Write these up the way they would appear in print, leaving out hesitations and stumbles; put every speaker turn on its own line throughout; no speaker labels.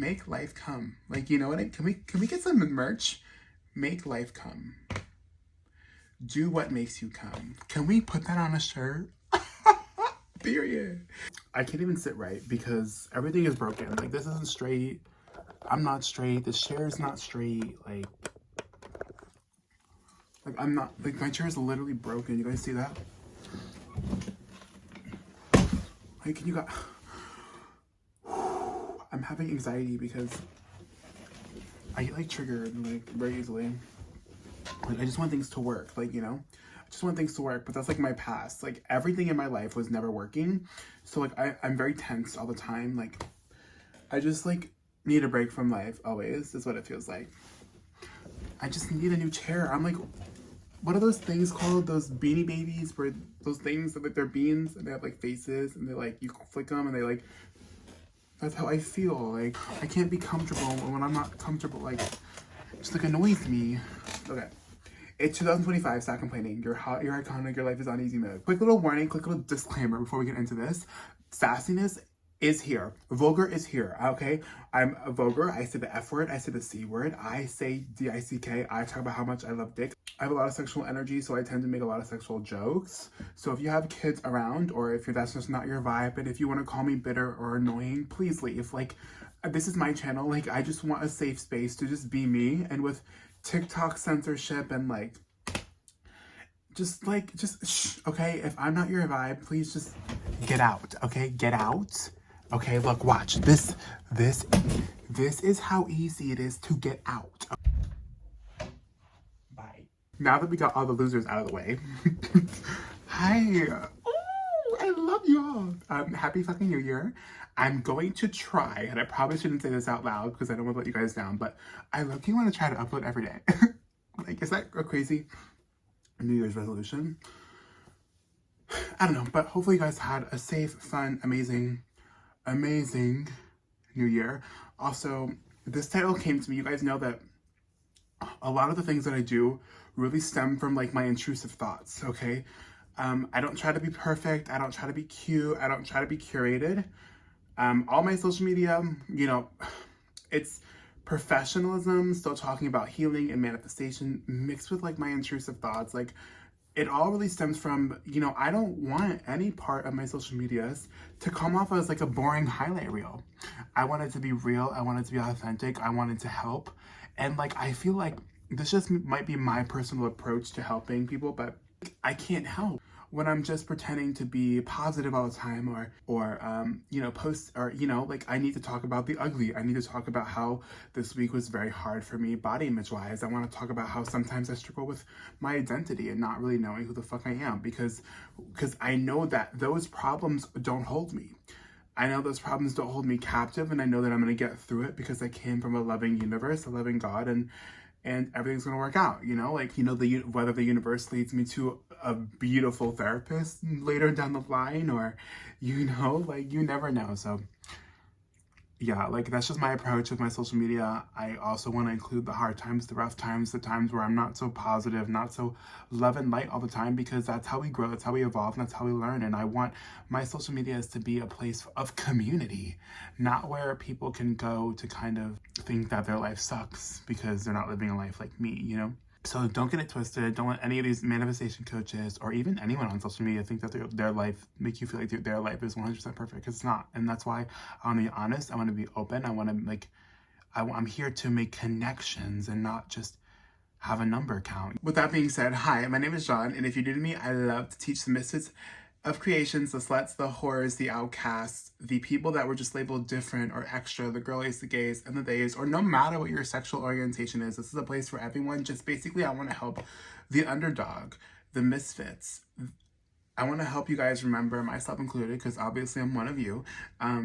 Make life come. Like, you know what? Can we get some merch? Make life come. Do what makes you come. Can we put that on a shirt? Period. I can't even sit right because everything is broken. Like, this isn't straight. I'm not straight. This chair is not straight. Like I'm not, like, my chair is literally broken. You guys see that? Like, can you guys... I'm having anxiety because I get, like, triggered, like, very easily. Like, I just want things to work, like, you know? I just want things to work, but that's, like, my past. Like, everything in my life was never working. So, like, I'm very tense all the time. Like, I just, like, need a break from life, always, is what it feels like. I just need a new chair. I'm like, what are those things called? Those Beanie Babies, where those things that, like, they're beans and they have, like, faces and they, like, you flick them and they, like, that's how I feel. Like, I can't be comfortable when I'm not comfortable. Like, it just, like, annoys me. Okay. It's 2025, stop complaining. You're hot, you're iconic, your life is on easy mode. Quick little warning, quick little disclaimer before we get into this. Sassiness is here. Vulgar is here, okay? I'm a vulgar. I say the F word. I say the C word. I say D-I-C-K. I talk about how much I love dick. I have a lot of sexual energy, so I tend to make a lot of sexual jokes. So if you have kids around, or if that's just not your vibe, and if you want to call me bitter or annoying, please leave. Like, this is my channel. Like, I just want a safe space to just be me. And with TikTok censorship and, like, just shh, okay? If I'm not your vibe, please just get out, okay? Get out. Okay, look, watch. This is how easy it is to get out. Bye. Now that we got all the losers out of the way. Hi. Ooh, I love you all. Happy fucking New Year. I'm going to try, and I probably shouldn't say this out loud because I don't want to let you guys down, but I low-key want to try to upload every day. Like, is that a crazy New Year's resolution? I don't know, but hopefully you guys had a safe, fun, amazing New Year. Also, this title came to me. You guys know that a lot of the things that I do really stem from, like, my intrusive thoughts, okay? I don't try to be perfect. I don't try to be cute. I don't try to be curated. All my social media, you know, it's professionalism, still talking about healing and manifestation mixed with, like, my intrusive thoughts. Like, it all really stems from, you know, I don't want any part of my social medias to come off as, like, a boring highlight reel. I want it to be real. I want it to be authentic. I want it to help. And, like, I feel like this just might be my personal approach to helping people, but I can't help when I'm just pretending to be positive all the time, or you know, post, or, you know, like, I need to talk about the ugly. I need to talk about how this week was very hard for me body image wise. I want to talk about how sometimes I struggle with my identity and not really knowing who the fuck I am, because I know that those problems don't hold me. I know those problems don't hold me captive, and I know that I'm going to get through it because I came from a loving universe, a loving God, and everything's gonna work out, you know? Like, you know, whether the universe leads me to a beautiful therapist later down the line, or, you know, like, you never know. So yeah, like, that's just my approach with my social media. I also want to include the hard times, the rough times, the times where I'm not so positive, not so love and light all the time, because that's how we grow, that's how we evolve, and that's how we learn. And I want my social medias to be a place of community, not where people can go to kind of think that their life sucks because they're not living a life like me, you know? So don't get it twisted. Don't let any of these manifestation coaches or even anyone on social media think that their life, make you feel like their life is 100% perfect. It's not. And that's why I want to be honest. I want to be open. I want to, like, I'm here to make connections and not just have a number count. With that being said, hi, my name is John. And if you're new to me, I love to teach the misfits of creations, the sluts, the whores, the outcasts, the people that were just labeled different or extra, the girlies, the gays, and the theys, or no matter what your sexual orientation is. This is a place for everyone. Just basically, I want to help the underdog, the misfits. I want to help you guys remember, myself included, because obviously I'm one of you. I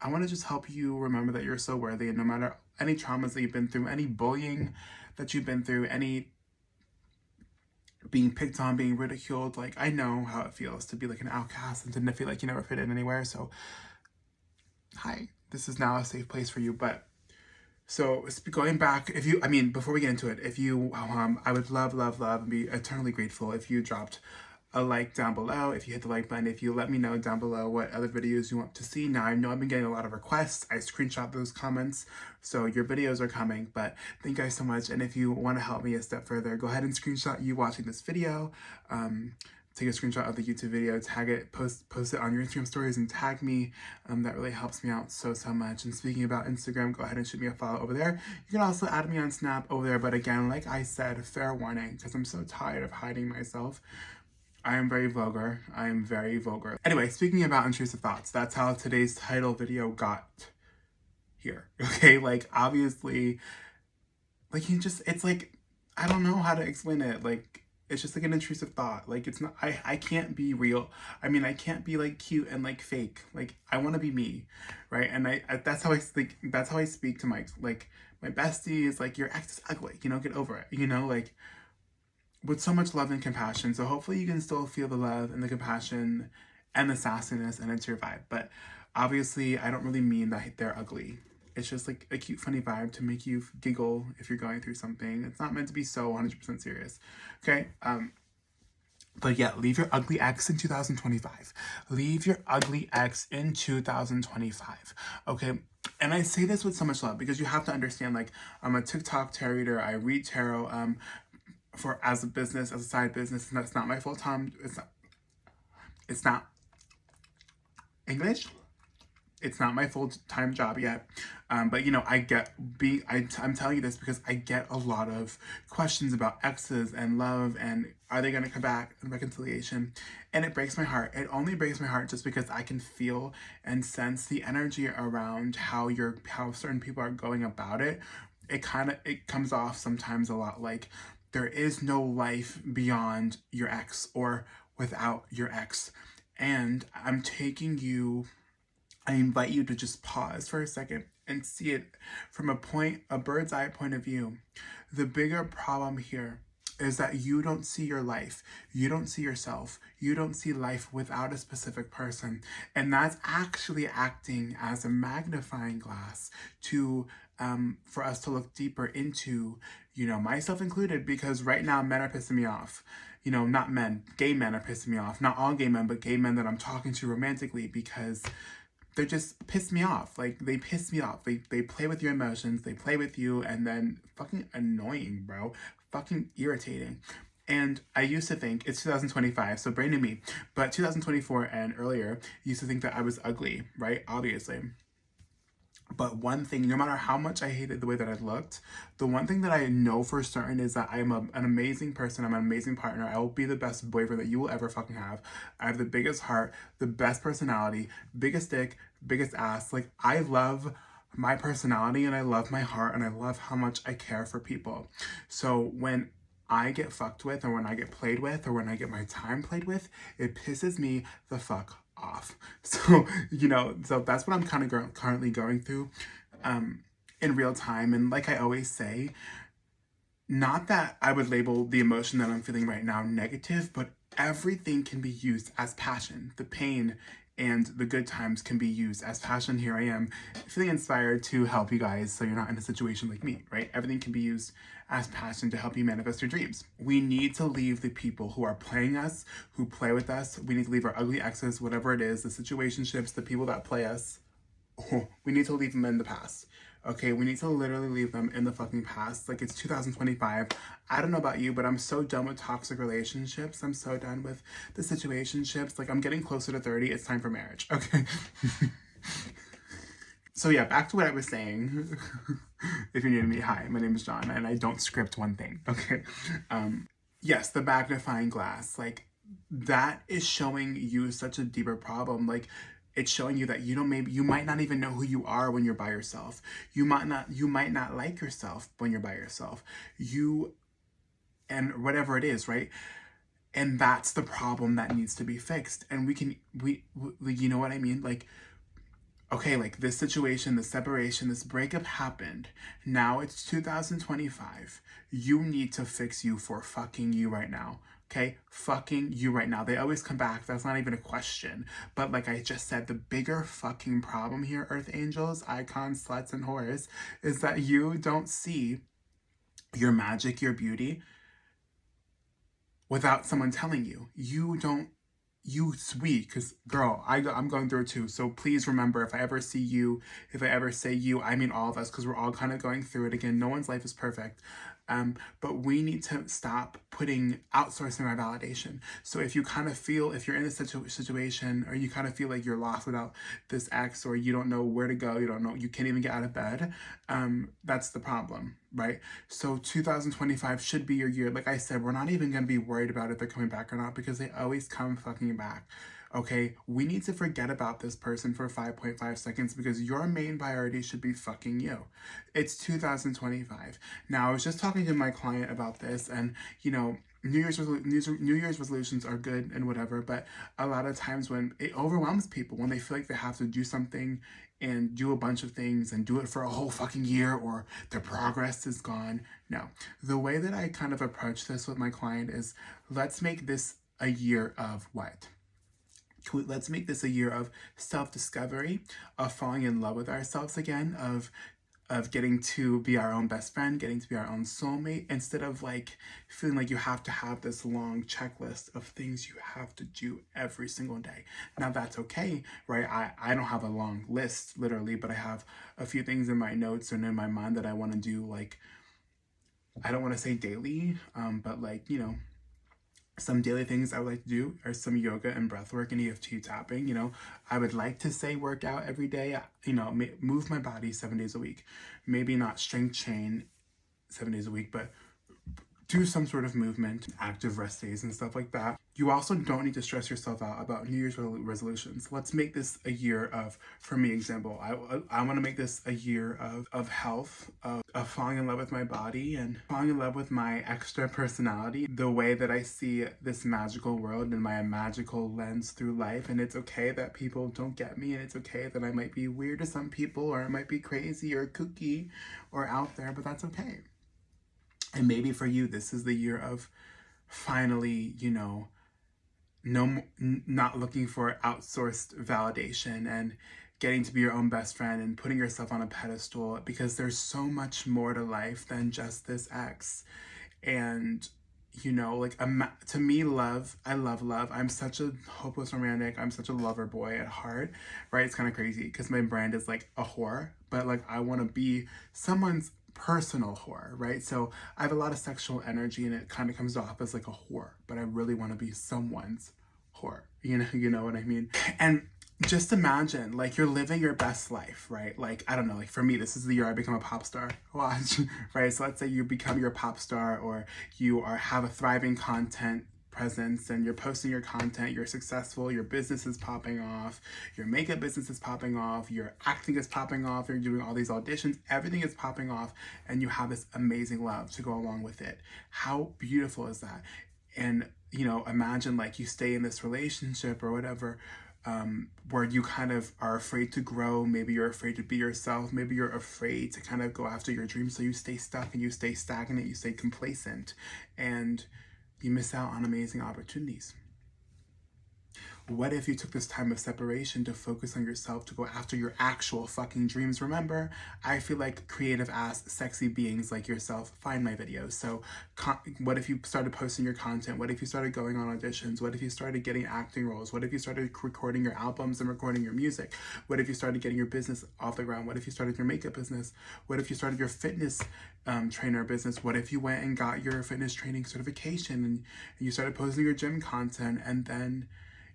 want to just help you remember that you're so worthy, and no matter any traumas that you've been through, any bullying that you've been through, any being picked on, being ridiculed, like, I know how it feels to be, like, an outcast and to feel like you never fit in anywhere. So hi, this is now a safe place for you. But so going back, if you, I mean, before we get into it, if you, I would love and be eternally grateful if you dropped a like down below if you hit the like button, if you let me know down below what other videos you want to see. Now, I know I've been getting a lot of requests. I screenshot those comments, so your videos are coming, but thank you guys so much. And if you want to help me a step further, go ahead and screenshot you watching this video. Take a screenshot of the YouTube video, tag it, post it on your Instagram stories and tag me. That really helps me out so much. And speaking about Instagram, go ahead and shoot me a follow over there. You can also add me on Snap over there, but again, like I said, fair warning, because I'm so tired of hiding myself. I am very vulgar. I am very vulgar. Anyway, speaking about intrusive thoughts, that's how today's title video got here. Okay, like obviously, like it's like, I don't know how to explain it. Like, it's just like an intrusive thought. Like, it's not, I can't be real. I mean, I can't be like cute and like fake. Like, I want to be me, right? And I that's how I think, that's how I speak to my bestie is like, your ex is ugly, you know, get over it, you know, like, with so much love and compassion. So hopefully you can still feel the love and the compassion and the sassiness and it's your vibe. But obviously I don't really mean that they're ugly. It's just like a cute, funny vibe to make you giggle if you're going through something. It's not meant to be so 100% serious. Okay? But yeah, leave your ugly ex in 2025. Leave your ugly ex in 2025. Okay? And I say this with so much love because you have to understand, like, I'm a TikTok tarot reader. I read tarot as a business, as a side business, and that's not my full-time, it's not English. It's not my full-time job yet. But you know, I'm telling you this because I get a lot of questions about exes and love and are they gonna come back and reconciliation. And it breaks my heart. It only breaks my heart just because I can feel and sense the energy around how certain people are going about it. It comes off sometimes a lot like there is no life beyond your ex or without your ex. And I invite you to just pause for a second and see it from a bird's eye point of view. The bigger problem here is that you don't see your life. You don't see yourself. You don't see life without a specific person. And that's actually acting as a magnifying glass for us to look deeper into, you know, myself included, because right now men are pissing me off. You know, not men, gay men are pissing me off. Not all gay men, but gay men that I'm talking to romantically, because they just piss me off. Like, they piss me off. They play with your emotions, they play with you, and then fucking annoying, bro. Fucking irritating. And I used to think, it's 2025, so brand new me, but 2024 and earlier, used to think that I was ugly, right? Obviously. But one thing, no matter how much I hated the way that I looked, the one thing that I know for certain is that I'm an amazing person. I'm an amazing partner. I will be the best boyfriend that you will ever fucking have. I have the biggest heart, the best personality, biggest dick, biggest ass. Like, I love my personality and I love my heart and I love how much I care for people. So when I get fucked with, or when I get played with, or when I get my time played with, it pisses me the fuck off. So, you know, so that's what I'm kind of currently going through in real time. And like I always say, not that I would label the emotion that I'm feeling right now negative, but everything can be used as passion. The pain and the good times can be used as passion. Here I am feeling inspired to help you guys so you're not in a situation like me, right? Everything can be used as passion to help you manifest your dreams. We need to leave the people who are playing us, who play with us. We need to leave our ugly exes, whatever it is, the situationships, the people that play us. We need to leave them in the past. Okay, we need to literally leave them in the fucking past. Like, it's 2025. I don't know about you, but I'm so done with toxic relationships. I'm so done with the situationships. Like, I'm getting closer to 30. It's time for marriage. Okay. So yeah, back to what I was saying. If you're new to me, hi, my name is John, and I don't script one thing. Okay. Yes, the magnifying glass. Like, that is showing you such a deeper problem. Like, it's showing you that you might not even know who you are when you're by yourself. You might not like yourself when you're by yourself. And whatever it is, right? And that's the problem that needs to be fixed. And we you know what I mean? Like, okay, like this situation, this separation, this breakup happened. Now it's 2025. You need to fix you for fucking you right now. Okay, fucking you right now. They always come back. That's not even a question. But like I just said, the bigger fucking problem here, Earth Angels, icons, sluts, and whores, is that you don't see your magic, your beauty, without someone telling you. You sweet, because girl, I'm going through it too. So please remember, if I ever see you, if I ever say you, I mean all of us, because we're all kind of going through it. Again, no one's life is perfect. But we need to stop outsourcing our validation. So if you kind of feel, if you're in this situation, or you kind of feel like you're lost without this ex, or you don't know where to go, you don't know, you can't even get out of bed, that's the problem, right? So 2025 should be your year. Like I said, we're not even going to be worried about if they're coming back or not, because they always come fucking back. Okay, we need to forget about this person for 5.5 seconds, because your main priority should be fucking you. It's 2025. Now, I was just talking to my client about this, and New Year's resolutions are good and whatever, but a lot of times when it overwhelms people, when they feel like they have to do something and do a bunch of things and do it for a whole fucking year, or their progress is gone. No, the way that I kind of approach this with my client is, let's make this a year of what? Let's make this a year of self-discovery, of falling in love with ourselves again, of getting to be our own best friend, getting to be our own soulmate, instead of like feeling like you have to have this long checklist of things you have to do every single day. Now that's okay, right? I don't have a long list literally, but I have a few things in my notes and in my mind that I want to do, like, I don't want to say daily, but like, some daily things I would like to do are some yoga and breath work and EFT tapping. I would like to say work out every day, move my body 7 days a week. Maybe not strength chain 7 days a week, but do some sort of movement, active rest days and stuff like that. You also don't need to stress yourself out about New Year's resolutions. Let's make this a year of, for me, example, I want to make this a year of health, of falling in love with my body and falling in love with my extra personality, the way that I see this magical world and my magical lens through life. And it's okay that people don't get me, and it's okay that I might be weird to some people, or I might be crazy or kooky or out there, but that's okay. And maybe for you, this is the year of finally, not looking for outsourced validation, and getting to be your own best friend and putting yourself on a pedestal, because there's so much more to life than just this ex. And like, to me, I love love. I'm such a hopeless romantic. I'm such a lover boy at heart, right? It's kind of crazy because my brand is like a whore, but like, I want to be someone's personal whore, right? So I have a lot of sexual energy, and it kind of comes off as like a whore, but I really want to be someone's whore. You know what I mean? And just imagine, like, you're living your best life, right? Like, I don't know, like, for me, this is the year I become a pop star. Watch, right? So let's say you become your pop star, or you have a thriving content presence, and you're posting your content, you're successful, your business is popping off, your makeup business is popping off, your acting is popping off, you're doing all these auditions, everything is popping off, and you have this amazing love to go along with it. How beautiful is that? And imagine, like, you stay in this relationship or whatever, where you kind of are afraid to grow. Maybe you're afraid to be yourself. Maybe you're afraid to kind of go after your dreams. So you stay stuck and you stay stagnant, you stay complacent, and you miss out on amazing opportunities. What if you took this time of separation to focus on yourself, to go after your actual fucking dreams? Remember, I feel like creative ass, sexy beings like yourself find my videos. So what if you started posting your content? What if you started going on auditions? What if you started getting acting roles? What if you started recording your albums and recording your music? What if you started getting your business off the ground? What if you started your makeup business? What if you started your fitness trainer business? What if you went and got your fitness training certification, and you started posting your gym content, and then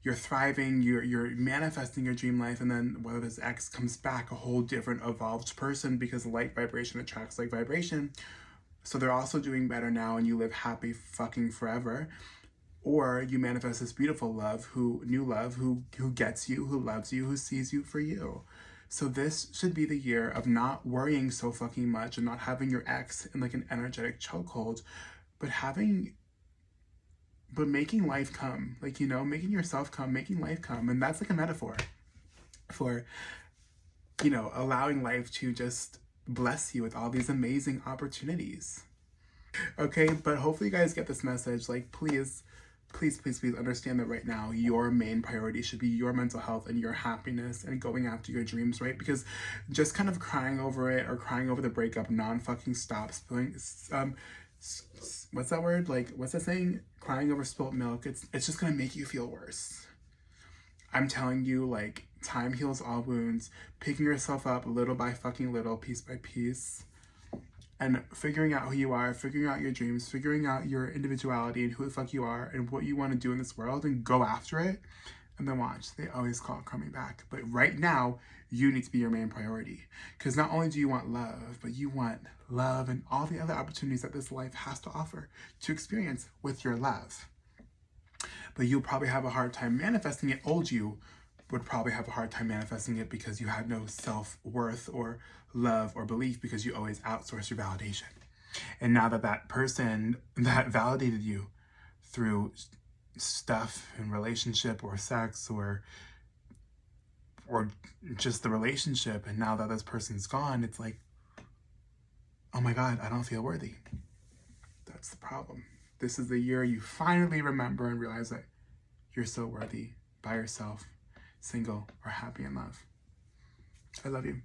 you're thriving, you're manifesting your dream life, and then whether this ex comes back a whole different evolved person, because like vibration attracts like vibration. So they're also doing better now, and you live happy fucking forever. Or you manifest this beautiful love, who gets you, who loves you, who sees you for you. So this should be the year of not worrying so fucking much, and not having your ex in like an energetic chokehold, but making life come, like, making yourself come, making life come. And that's like a metaphor for, allowing life to just bless you with all these amazing opportunities. Okay, but hopefully you guys get this message. Like, please understand that right now your main priority should be your mental health and your happiness and going after your dreams, right? Because just kind of crying over it, or crying over the breakup non-fucking stops. What's that word? Like, what's that saying? crying over spilt milk, it's just gonna make you feel worse. I'm telling you, like, time heals all wounds. Picking yourself up little by fucking little, piece by piece, and figuring out who you are, figuring out your dreams, figuring out your individuality and who the fuck you are and what you want to do in this world, and go after it. And then watch, they always call it coming back. But right now, you need to be your main priority. Because not only do you want love, but you want love and all the other opportunities that this life has to offer to experience with your love. But you'll probably have a hard time manifesting it. Old you would probably have a hard time manifesting it because you had no self-worth or love or belief because you always outsource your validation. And now that that person that validated you through stuff in relationship or sex or just the relationship, and now that this person's gone, it's like, oh my God, I don't feel worthy. That's the problem. This is the year you finally remember and realize that you're so worthy by yourself, single or happy in love. I love you.